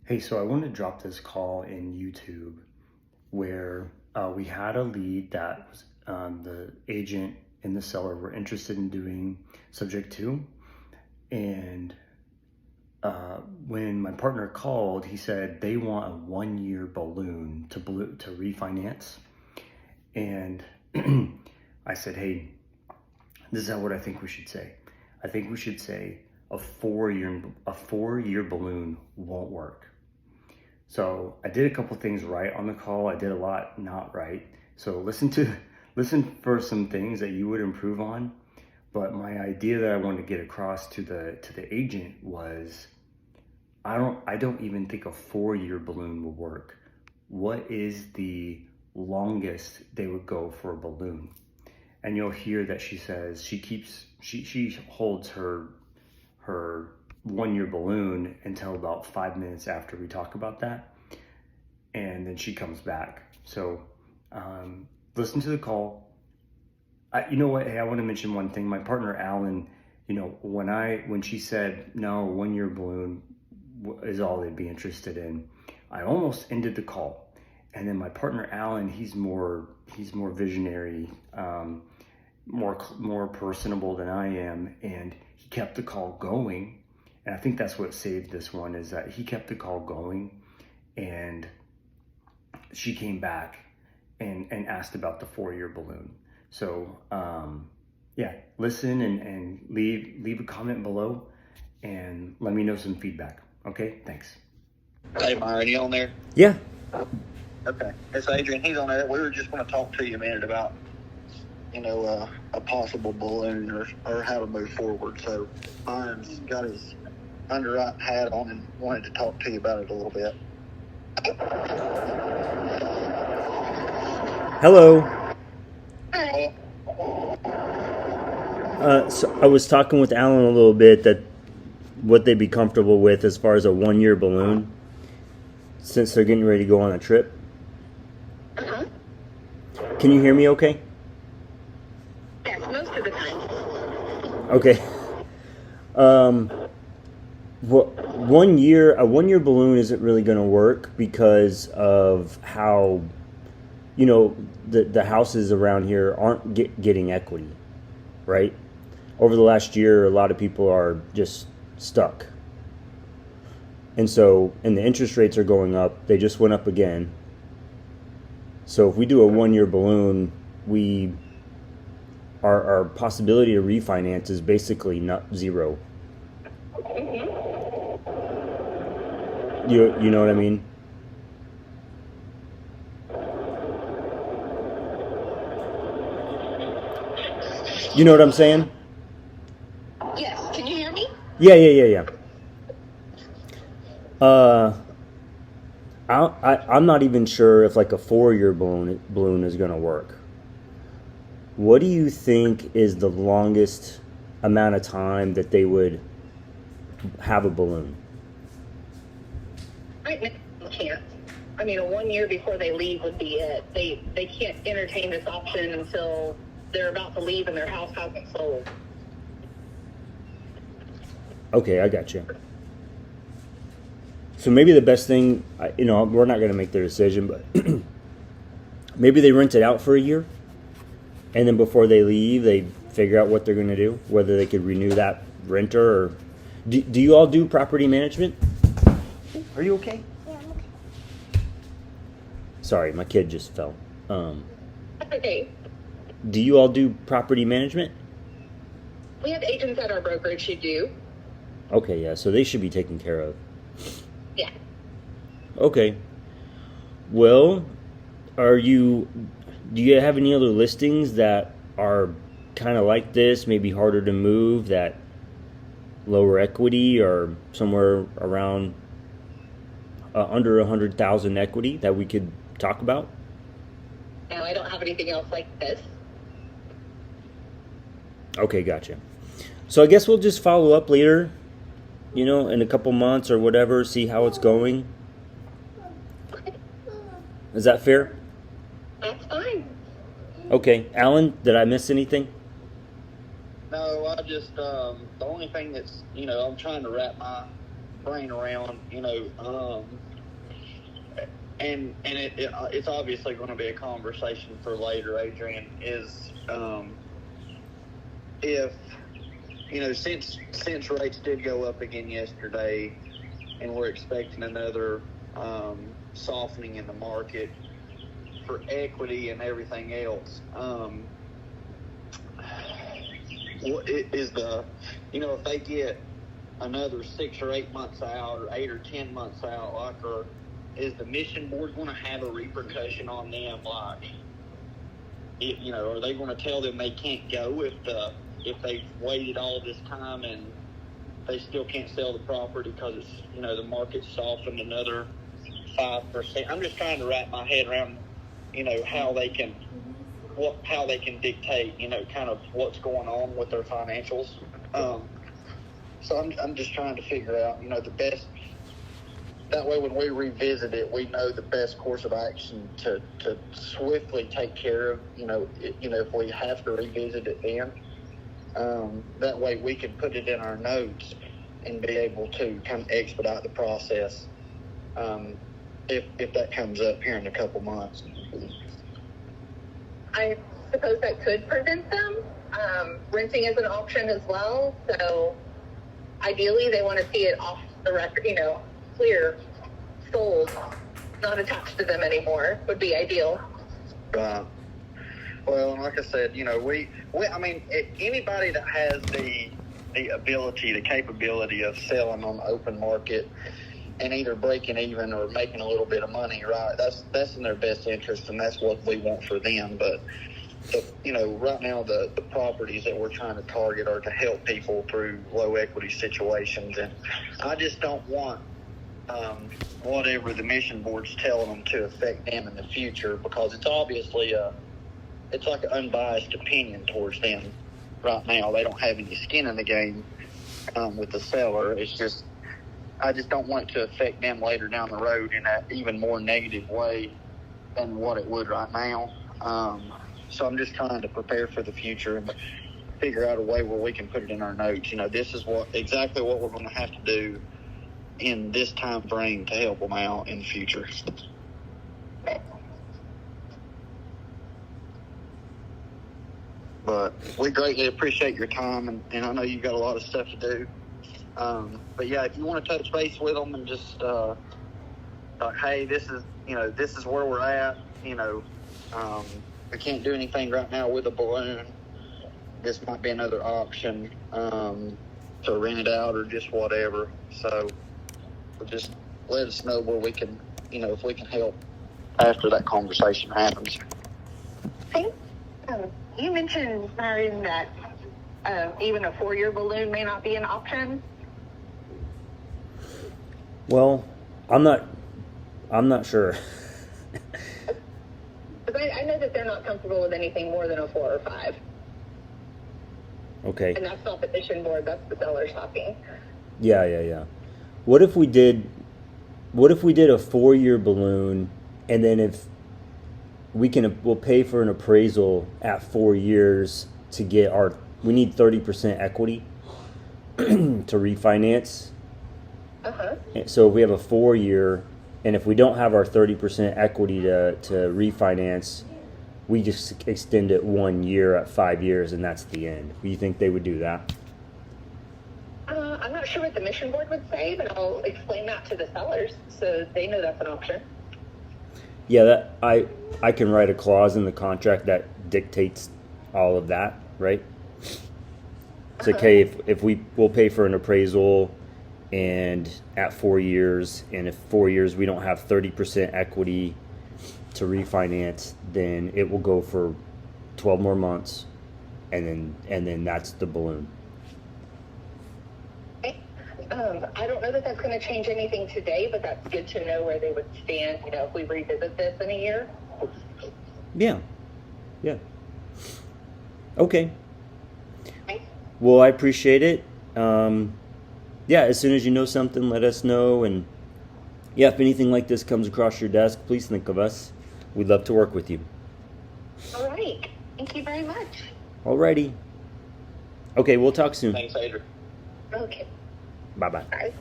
Hey, so I wanted to drop this call in YouTube where we had a lead that was the agent and the seller were interested in doing subject to. And when my partner called, he said they want a 1 year balloon to refinance. And I said, hey, this is what I think we should say. I think we should say a 4 year balloon won't work. So I did a couple things right on the call. I did a lot not right. So listen for some things that you would improve on. But my idea that I wanted to get across to the agent was I don't even think a 4 year balloon will work. What is the longest they would go for a balloon? And you'll hear that she says she holds her 1 year balloon until about 5 minutes after we talk about that, and then she comes back. So listen to the call. You know what? Hey, I want to mention one thing. My partner Allan, when she said no, 1 year balloon is all they'd be interested in, I almost ended the call. And then my partner Allan, he's more visionary, more personable than I am, and he kept the call going. And I think that's what saved this one, is that he kept the call going, and she came back and asked about the 4 year balloon. So yeah, listen and leave a comment below and let me know some feedback. Okay, thanks. Hey, Myron, you on there? Yeah. Okay. It's Adrian. He's on there. We were just going to talk to you a minute about, a possible balloon or how to move forward. So Myron's got his underwriting hat on and wanted to talk to you about it a little bit. Hello. Hey. So I was talking with Allan a little bit that what they'd be comfortable with as far as a 1 year balloon, since they're getting ready to go on a trip. Uh-huh. Can you hear me okay? Yes, most of the time. Okay. A 1 year balloon isn't really going to work because of how, the houses around here aren't getting equity, right? Over the last year, a lot of people are just stuck. And the interest rates are going up. They just went up again. So if we do a 1 year balloon, our possibility to refinance is basically not zero. You know what I mean? You know what I'm saying? Yes, can you hear me? Yeah. I'm not even sure if like a 4 year balloon is gonna work. What do you think is the longest amount of time that they would have a balloon? Right now, can't. I mean, a 1 year before they leave would be it. They can't entertain this option until they're about to leave and their house hasn't sold. Okay, I got you. So maybe the best thing, we're not going to make their decision, but maybe they rent it out for a year, and then before they leave, they figure out what they're going to do, whether they could renew that renter or... Do you all do property management? Are you okay? Yeah, I'm okay. Sorry, my kid just fell. Okay. Do you all do property management? We have agents at our brokerage who do. Okay, yeah, so they should be taken care of. Yeah. Okay. Well, do you have any other listings that are kind of like this, maybe harder to move, that lower equity or somewhere around under 100,000 equity that we could talk about? No, I don't have anything else like this. Okay, gotcha. So I guess we'll just follow up later, in a couple months or whatever, see how it's going. Is that fair? That's fine. Okay. Allan, did I miss anything? No, I just, the only thing that's, I'm trying to wrap my brain around, it's obviously going to be a conversation for later, Adrian, is if, since rates did go up again yesterday and we're expecting another softening in the market for equity and everything else, what is if they get another 6 or 8 months out, or 8 or 10 months out, is the mission board going to have a repercussion on them? Are they going to tell them they can't go if they've waited all this time and they still can't sell the property because it's, the market's softened another 5%? I'm just trying to wrap my head around, how they can dictate, kind of what's going on with their financials. So I'm just trying to figure out, the best. That way, when we revisit it, we know the best course of action to swiftly take care of. If we have to revisit it then, that way we can put it in our notes and be able to kind of expedite the process. If that comes up here in a couple months. I suppose that could prevent them. Renting is an option as well, so ideally they want to see it off the record, clear, sold, not attached to them anymore would be ideal. Right. Well, and like I said, anybody that has the ability, the capability of selling on the open market and either breaking even or making a little bit of money, right? That's in their best interest, and that's what we want for them. But right now the properties that we're trying to target are to help people through low equity situations, and I just don't want whatever the mission board's telling them to affect them in the future, because it's obviously it's like an unbiased opinion towards them right now. They don't have any skin in the game with the seller. It's just, I just don't want it to affect them later down the road in an even more negative way than what it would right now. So I'm just trying to prepare for the future and figure out a way where we can put it in our notes. This is exactly what we're going to have to do in this time frame to help them out in the future. But we greatly appreciate your time, and I know you've got a lot of stuff to do. But yeah, if you want to touch base with them and just hey, this is where we're at. We can't do anything right now with a balloon. This might be another option to rent it out or just whatever. So just let us know where we can, if we can help after that conversation happens. Okay. You mentioned, Marion, that even a 4-year balloon may not be an option. Well, I'm not sure. But I know that they're not comfortable with anything more than a 4 or 5. Okay. And that's not the mission board, that's the seller talking. Yeah. What if we did a 4-year balloon, and then if we'll pay for an appraisal at 4 years to get we need 30% equity to refinance. Uh-huh. So if we have a 4-year, and if we don't have our 30% equity to refinance, we just extend it 1 year at 5 years, and that's the end. Do you think they would do that? I'm not sure what the mission board would say, but I'll explain that to the sellers so they know that's an option. Yeah, that I can write a clause in the contract that dictates all of that, right? It's okay if we'll pay for an appraisal, and at 4 years, and if 4 years we don't have 30% equity to refinance, then it will go for 12 more months, and then that's the balloon. Okay. I don't know that that's going to change anything today, but that's good to know where they would stand, if we revisit this in a year. Yeah. Okay. Well, I appreciate it. Yeah, as soon as you know something, let us know. And yeah, if anything like this comes across your desk, please think of us. We'd love to work with you. All right. Thank you very much. Alrighty. Okay, we'll talk soon. Thanks, Adrian. Okay. Bye-bye. Bye.